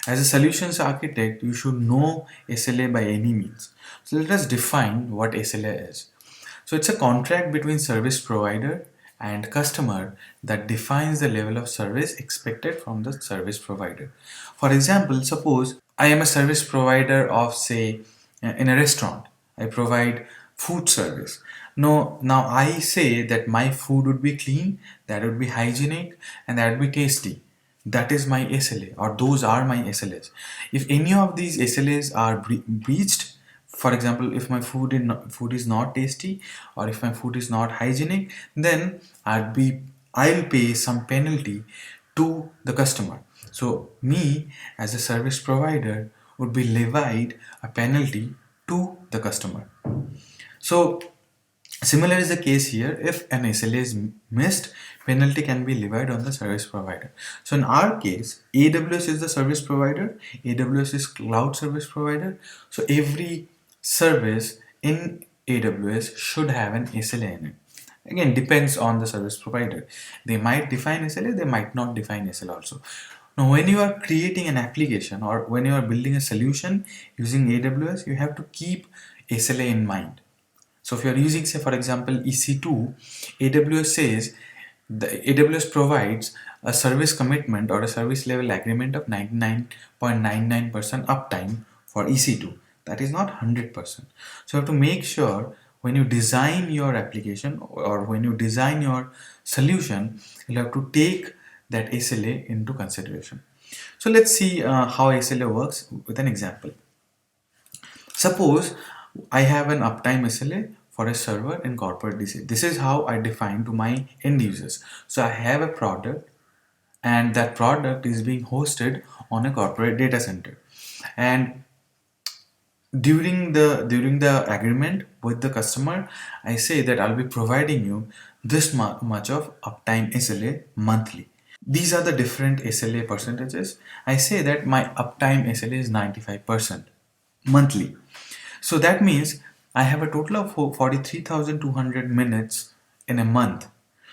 As a solutions architect, you should know SLA by any means. So let us define what SLA is. So it's a contract between service provider and customer that defines the level of service expected from the service provider. For example, suppose I am a service provider of, say, in a restaurant. I provide food service. No, now I say that my food would be clean, that would be hygienic, and that would be tasty. That is my SLA, or those are my SLAs. If any of these SLAs are breached, for example, if my food is not tasty, or if my food is not hygienic, then I'll pay some penalty to the customer. So me as a service provider would be levied a penalty to the customer. So similar is the case here. If an SLA is missed, penalty can be levied on the service provider. So in our case, AWS is the service provider, AWS is cloud service provider. So every service in AWS should have an SLA in it. Again, depends on the service provider. They might define SLA, they might not define SLA also. Now, when you are creating an application or when you are building a solution using AWS, you have to keep SLA in mind. So if you are using, say, for example, EC2, AWS says the AWS provides a service commitment or a service level agreement of 99.99% uptime for EC2. That is not 100%. So you have to make sure when you design your application or when you design your solution, you have to take that SLA into consideration. So let's see how SLA works with an example. Suppose I have an uptime SLA for a server in corporate DC. This is how I define to my end users. So I have a product and that product is being hosted on a corporate data center. And during the agreement with the customer, I say that I'll be providing you this much of uptime SLA monthly. These are the different SLA percentages. I say that my uptime SLA is 95% monthly. So that means I have a total of 43,200 minutes in a month.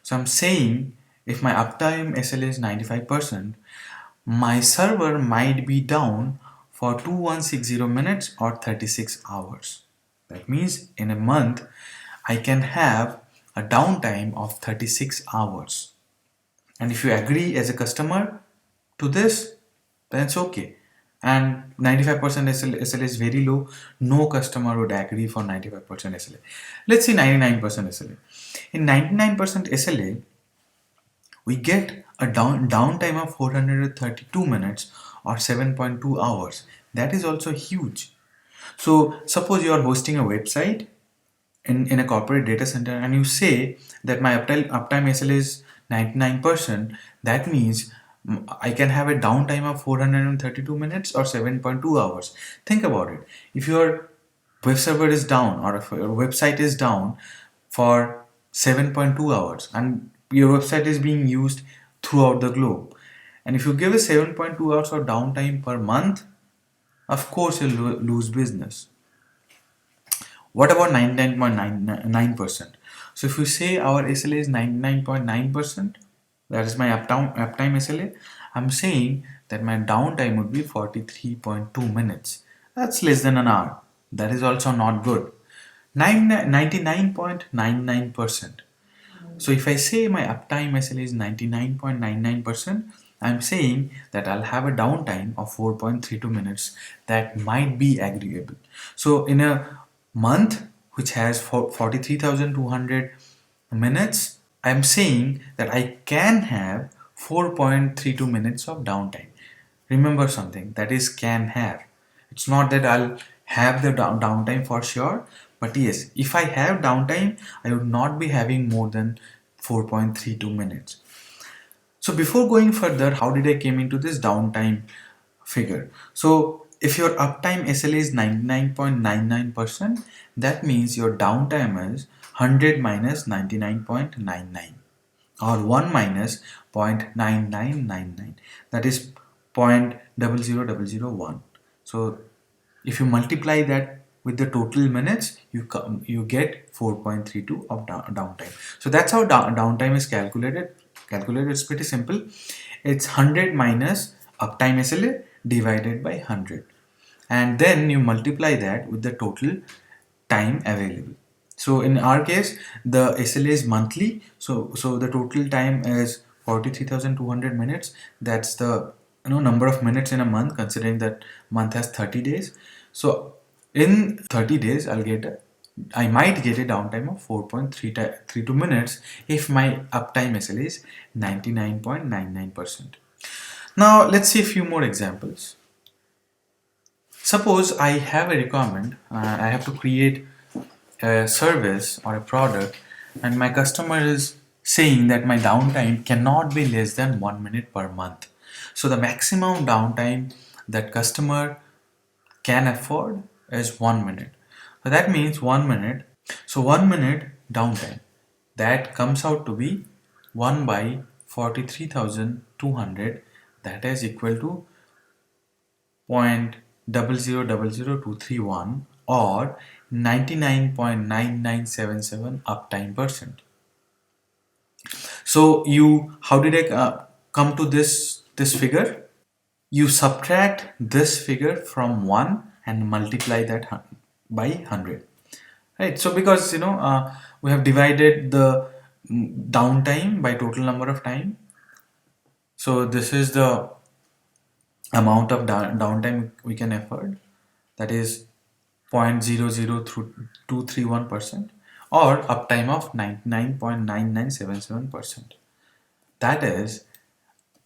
So I'm saying if my uptime SLA is 95%, my server might be down for 2160 minutes or 36 hours. That means in a month, I can have a downtime of 36 hours. And if you agree as a customer to this, then it's okay. And 95% SLA is very low. No customer would agree for 95% SLA. Let's say 99% SLA. In 99% SLA, we get a downtime of 432 minutes or 7.2 hours. That is also huge. So suppose you are hosting a website in a corporate data center and you say that my uptime SLA is 99%, that means I can have a downtime of 432 minutes or 7.2 hours. Think about it. If your web server is down or if your website is down for 7.2 hours and your website is being used throughout the globe, and if you give a 7.2 hours of downtime per month, of course you'll lose business. What about 99.99%? So if you say our SLA is 99.9%, that is my uptime SLA, I'm saying that my downtime would be 43.2 minutes. That's less than an hour. That is also not good. 99.99%. So if I say my uptime SLA is 99.99%, I'm saying that I'll have a downtime of 4.32 minutes that might be agreeable. So in a month which has 43,200 minutes, I'm saying that I can have 4.32 minutes of downtime. Remember something, that is can have. It's not that I'll have the downtime for sure, but yes, if I have downtime, I would not be having more than 4.32 minutes. So before going further, how did I came into this downtime figure? So if your uptime SLA is 99.99%, that means your downtime is 100 minus 99.99 or 1 minus 0.9999, that is 0.00001. So if you multiply that with the total minutes, you get 4.32 of downtime. So that's how downtime is calculated. It's pretty simple. It's 100 minus uptime SLA divided by 100, and then you multiply that with the total time available. So in our case, the SLA is monthly, so the total time is 43,200 minutes. That's the number of minutes in a month, considering that month has 30 days. So in 30 days, I might get a downtime of 4.32 minutes if my uptime SLA is 99.99%. Now let's see a few more examples. Suppose I have a requirement, I have to create a service or a product, and my customer is saying that my downtime cannot be less than 1 minute per month. So the maximum downtime that customer can afford is 1 minute. So that means 1 minute. So 1 minute downtime, that comes out to be 1 by 43,200, that is equal to 0.0000231 or 99.9977 uptime percent. So how did I come to this figure? You subtract this figure from 1 and multiply that by 100, right? So because we have divided the downtime by total number of time, so this is the amount of downtime we can afford, that is 0.00231%, or uptime of 99.9977%. That is,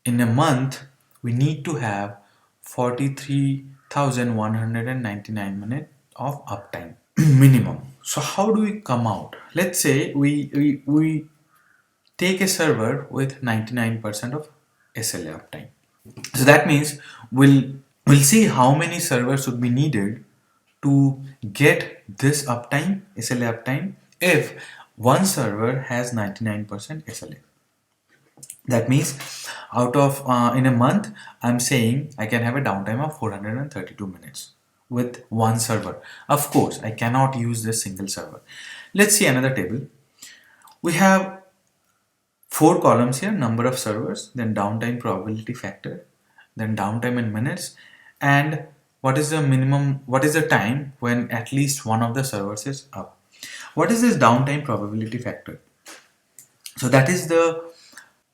in a month we need to have 43,199 minutes of uptime minimum. So how do we come out? Let's say we take a server with 99% of SLA uptime. So that means we'll see how many servers would be needed to get this uptime, SLA uptime, if one server has 99% SLA. That means out of in a month, I'm saying I can have a downtime of 432 minutes with one server. Of course, I cannot use this single server. Let's see another table. We have 4 columns here: number of servers, then downtime probability factor, then downtime in minutes, and what is the time when at least one of the servers is up. What is this downtime probability factor? So that is the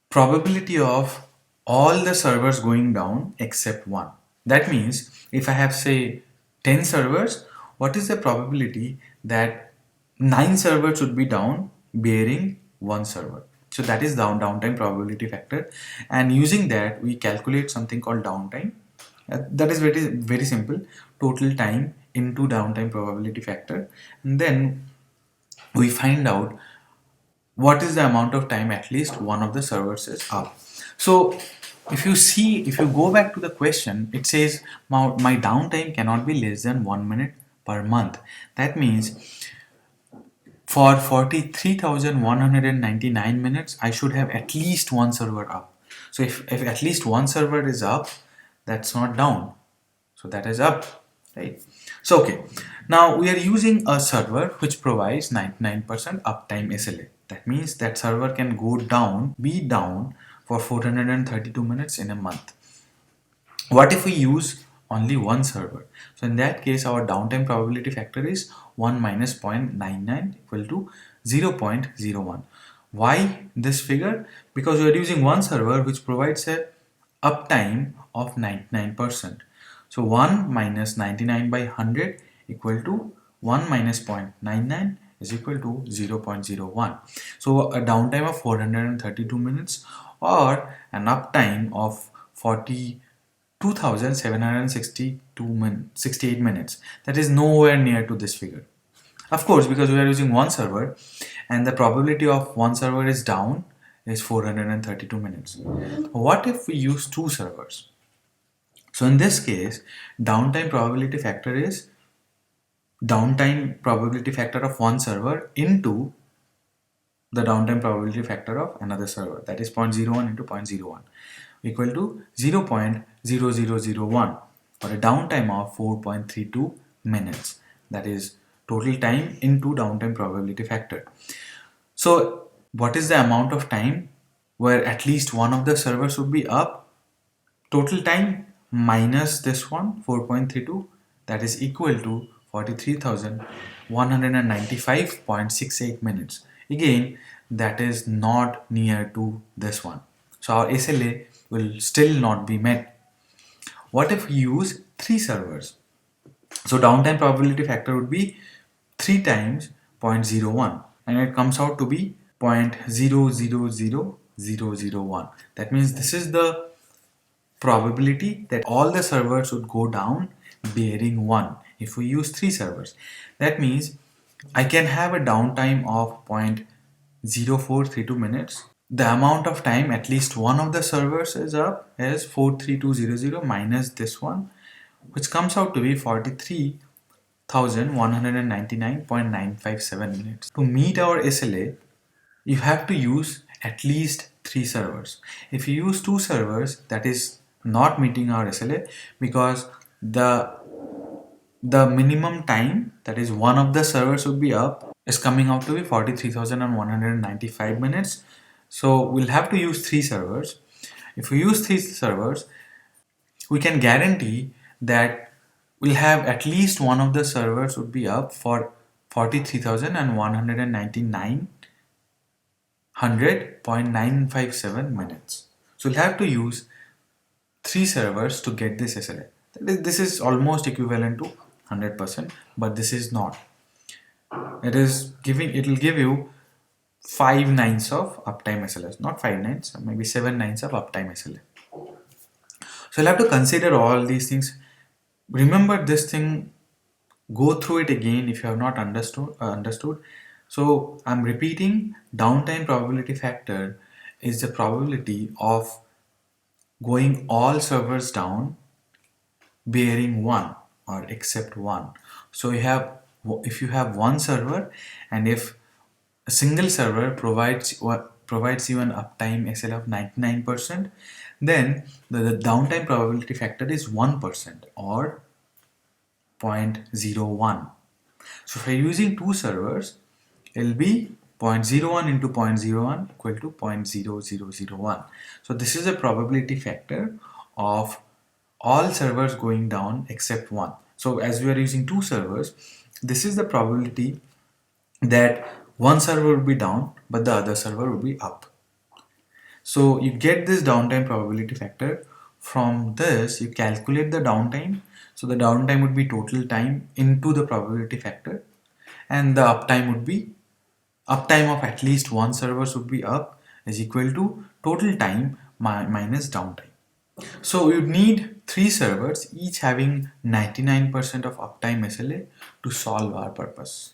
probability of all the servers going down except one. That means if I have, say, 10 servers, what is the probability that 9 servers should be down bearing one server? So that is downtime probability factor, and using that we calculate something called downtime. That is very simple: total time into downtime probability factor, and then we find out what is the amount of time at least one of the servers is up. So if you go back to the question, it says my downtime cannot be less than 1 minute per month. That means for 43,199 minutes, I should have at least one server up. So if at least one server is up, that's not down. So that is up, right? So okay, now we are using a server which provides 99% uptime SLA. That means that server can be down for 432 minutes in a month. What if we use only one server? So in that case, our downtime probability factor is 1 minus 0.99 equal to 0.01. Why this figure? Because we are using one server which provides a uptime of 99%. So 1 minus 99 by 100 equal to 1 minus 0.99 is equal to 0.01. So a downtime of 432 minutes or an uptime of 42,768 minutes. That is nowhere near to this figure. Of course, because we are using one server and the probability of one server is down is 432 minutes. What if we use two servers? So in this case, downtime probability factor is downtime probability factor of one server into the downtime probability factor of another server, that is 0.01 into 0.01 equal to 0.0001 for a downtime of 4.32 minutes. That is total time into downtime probability factor. So what is the amount of time where at least one of the servers would be up? Total time minus this one 4.32, that is equal to 43,195.68 minutes. Again, that is not near to this one. So our SLA will still not be met. What if we use 3 servers? So downtime probability factor would be 3 times 0.01, and it comes out to be 0.000001. That means this is the probability that all the servers would go down bearing 1 if we use 3 servers. That means I can have a downtime of 0.0432 minutes. The amount of time at least one of the servers is up is 43200 minus this one, which comes out to be 43,199.957 minutes. To meet our SLA, you have to use at least 3 servers. If you use 2 servers, that is not meeting our SLA, because the minimum time, that is one of the servers would be up, is coming out to be 43,195 minutes. So we'll have to use 3 servers. If we use 3 servers, we can guarantee that we'll have at least one of the servers would be up for 43,199.957 minutes. So we'll have to use 3 servers to get this SLA. This is almost equivalent to 100%, but this is not. It will give you 5 nines of uptime SLA, not 5 nines, maybe 7 nines of uptime SLA. So you'll have to consider all these things. Remember this thing, go through it again if you have not understood. So I'm repeating, downtime probability factor is the probability of going all servers down bearing 1 or except 1. So if you have one server, and if a single server provides you an uptime SL of 99%, then the downtime probability factor is 1% or 0.01. So if you're using 2 servers, it will be 0.01 into 0.01 equal to 0.0001. So this is a probability factor of all servers going down except 1. So as we are using 2 servers, this is the probability that one server will be down but the other server will be up. So you get this downtime probability factor. From this you calculate the downtime. So the downtime would be total time into the probability factor, and the uptime would be uptime of at least one servers would be up is equal to total time minus downtime. So you'd need 3 servers each having 99% of uptime SLA to solve our purpose.